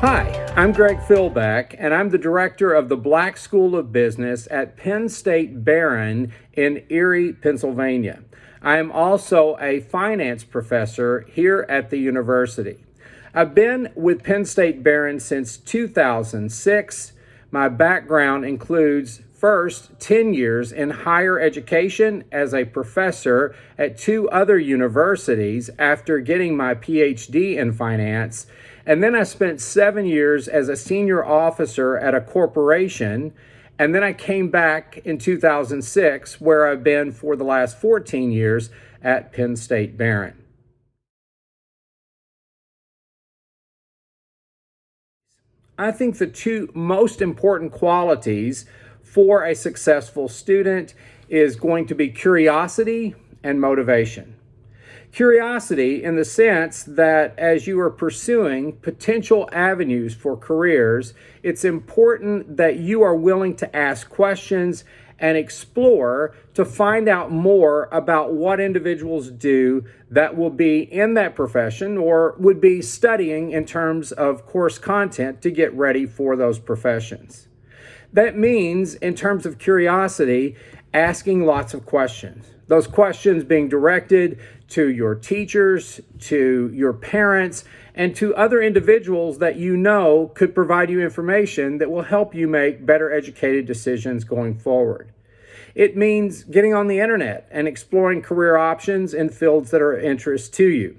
Hi, I'm Greg Filbeck, and I'm the director of the Black School of Business at Penn State Behrend in Erie, Pennsylvania. I am also a finance professor here at the university. I've been with Penn State Behrend since 2006. My background includes first 10 years in higher education as a professor at two other universities after getting my PhD in finance. And then I spent 7 years as a senior officer at a corporation. And then I came back in 2006, where I've been for the last 14 years at Penn State Behrend. I think the two most important qualities for a successful student is going to be curiosity and motivation. Curiosity in the sense that as you are pursuing potential avenues for careers, it's important that you are willing to ask questions and explore to find out more about what individuals do that will be in that profession or would be studying in terms of course content to get ready for those professions. That means, in terms of curiosity, asking lots of questions. Those questions being directed to your teachers, to your parents, and to other individuals that you know could provide you information that will help you make better educated decisions going forward. It means getting on the internet and exploring career options in fields that are of interest to you.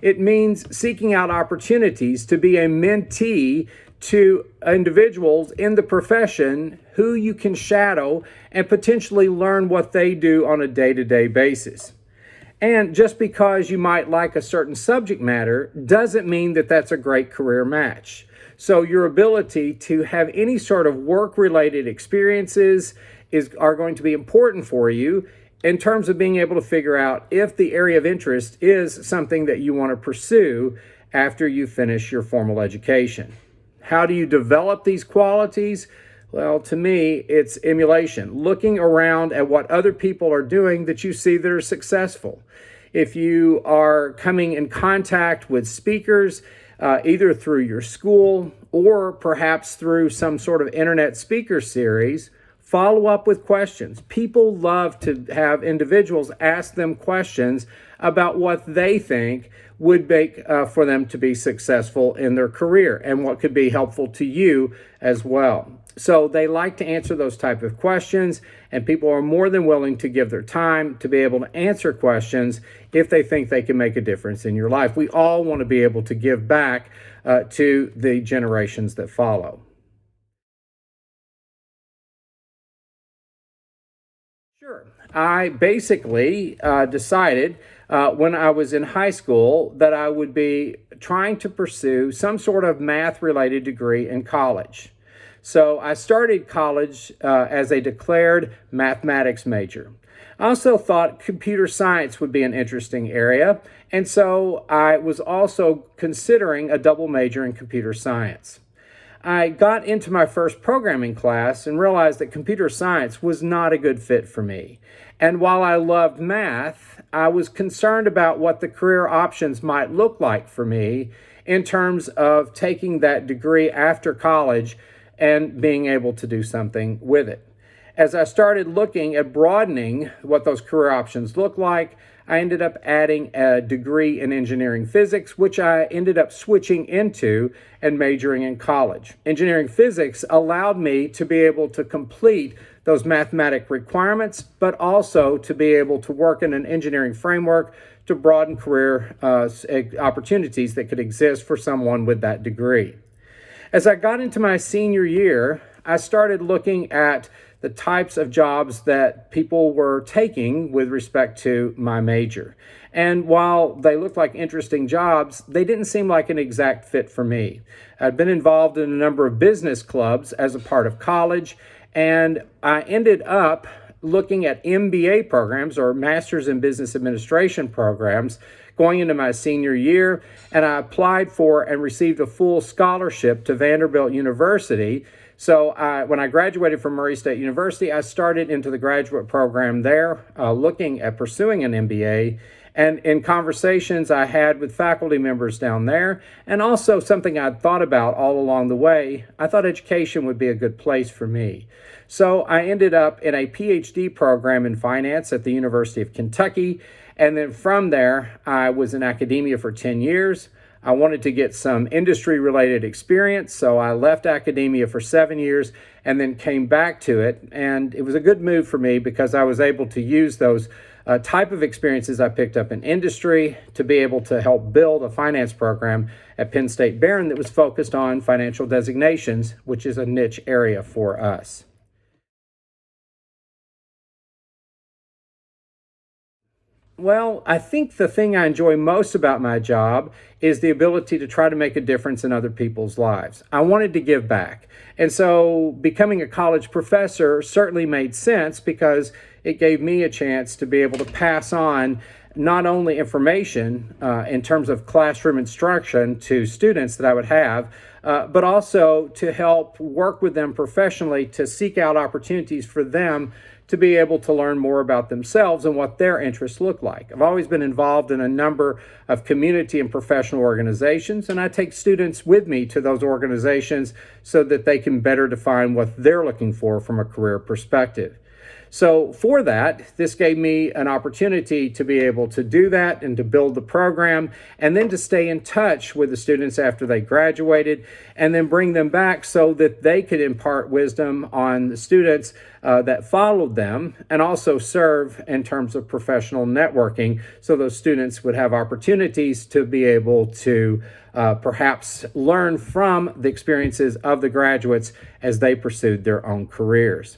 It means seeking out opportunities to be a mentee to individuals in the profession who you can shadow and potentially learn what they do on a day-to-day basis. And just because you might like a certain subject matter doesn't mean that that's a great career match. So your ability to have any sort of work-related experiences are going to be important for you in terms of being able to figure out if the area of interest is something that you want to pursue after you finish your formal education. How do you develop these qualities? Well, to me, it's emulation, looking around at what other people are doing that you see that are successful. If you are coming in contact with speakers, either through your school or perhaps through some sort of internet speaker series, follow up with questions. People love to have individuals ask them questions about what they think would make for them to be successful in their career and what could be helpful to you as well. So they like to answer those type of questions, and people are more than willing to give their time to be able to answer questions if they think they can make a difference in your life. We all want to be able to give back to the generations that follow. Sure. I basically decided when I was in high school that I would be trying to pursue some sort of math-related degree in college. So I started college as a declared mathematics major. I also thought computer science would be an interesting area, and so I was also considering a double major in computer science. I got into my first programming class and realized that computer science was not a good fit for me. And while I loved math, I was concerned about what the career options might look like for me in terms of taking that degree after college and being able to do something with it. As I started looking at broadening what those career options look like, I ended up adding a degree in engineering physics, which I ended up switching into and majoring in college. Engineering physics allowed me to be able to complete those mathematic requirements, but also to be able to work in an engineering framework to broaden career opportunities that could exist for someone with that degree. As I got into my senior year, I started looking at the types of jobs that people were taking with respect to my major. And while they looked like interesting jobs, they didn't seem like an exact fit for me. I'd been involved in a number of business clubs as a part of college, and I ended up looking at MBA programs or Masters in Business Administration programs going into my senior year, and I applied for and received a full scholarship to Vanderbilt University. So when I graduated from Murray State University, I started into the graduate program there, looking at pursuing an MBA. And in conversations I had with faculty members down there, and also something I'd thought about all along the way, I thought education would be a good place for me. So I ended up in a PhD program in finance at the University of Kentucky. And then from there, I was in academia for 10 years. I wanted to get some industry-related experience, so I left academia for 7 years and then came back to it. And it was a good move for me because I was able to use those type of experiences I picked up in industry to be able to help build a finance program at Penn State Behrend that was focused on financial designations, which is a niche area for us. Well, I think the thing I enjoy most about my job is the ability to try to make a difference in other people's lives. I wanted to give back. And so becoming a college professor certainly made sense because it gave me a chance to be able to pass on not only information in terms of classroom instruction to students that I would have, but also to help work with them professionally to seek out opportunities for them to be able to learn more about themselves and what their interests look like. I've always been involved in a number of community and professional organizations, and I take students with me to those organizations so that they can better define what they're looking for from a career perspective. So for that, this gave me an opportunity to be able to do that and to build the program and then to stay in touch with the students after they graduated and then bring them back so that they could impart wisdom on the students that followed them and also serve in terms of professional networking so those students would have opportunities to be able to perhaps learn from the experiences of the graduates as they pursued their own careers.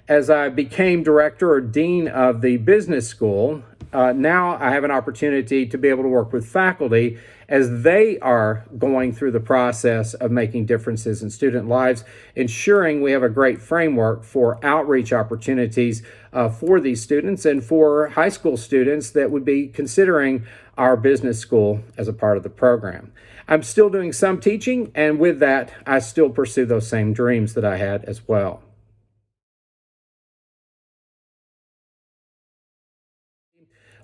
As I became director or dean of the business school, now I have an opportunity to be able to work with faculty as they are going through the process of making differences in student lives, ensuring we have a great framework for outreach opportunities for these students and for high school students that would be considering our business school as a part of the program. I'm still doing some teaching, and with that, I still pursue those same dreams that I had as well.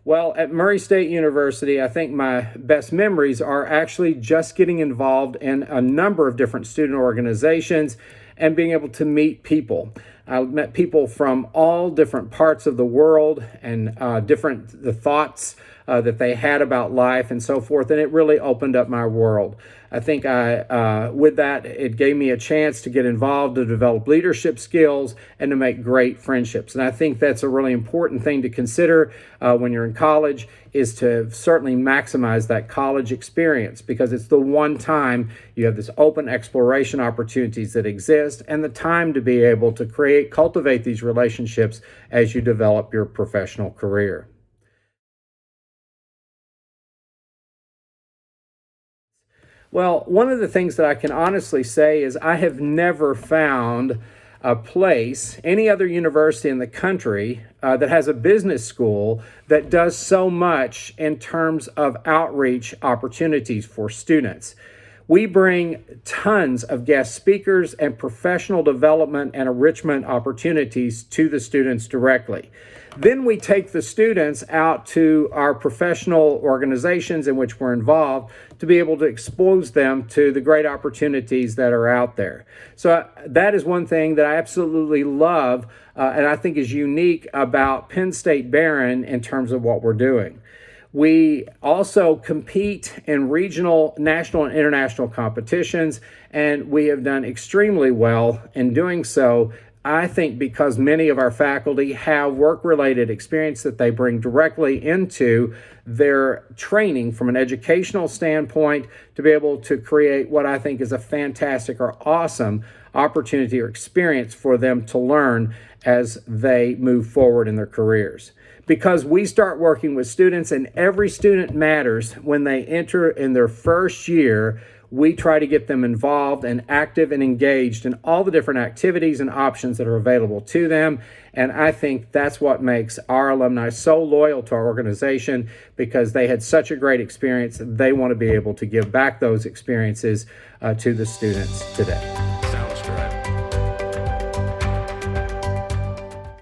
Well, at Murray State University, I think my best memories are actually just getting involved in a number of different student organizations and being able to meet people. I met people from all different parts of the world and the thoughts that they had about life and so forth, and it really opened up my world. I think with that, it gave me a chance to get involved, to develop leadership skills, and to make great friendships. And I think that's a really important thing to consider when you're in college, is to certainly maximize that college experience because it's the one time you have this open exploration opportunities that exist and the time to be able to cultivate these relationships as you develop your professional career. Well, one of the things that I can honestly say is I have never found a place, any other university in the country that has a business school that does so much in terms of outreach opportunities for students. We bring tons of guest speakers and professional development and enrichment opportunities to the students directly. Then we take the students out to our professional organizations in which we're involved to be able to expose them to the great opportunities that are out there. So that is one thing that I absolutely love and I think is unique about Penn State Behrend in terms of what we're doing. We also compete in regional, national, and international competitions, and we have done extremely well in doing so. I think because many of our faculty have work-related experience that they bring directly into their training from an educational standpoint to be able to create what I think is a fantastic or awesome opportunity or experience for them to learn as they move forward in their careers. Because we start working with students and every student matters when they enter in their first year, we try to get them involved and active and engaged in all the different activities and options that are available to them. And I think that's what makes our alumni so loyal to our organization because they had such a great experience. They want to be able to give back those experiences to the students today.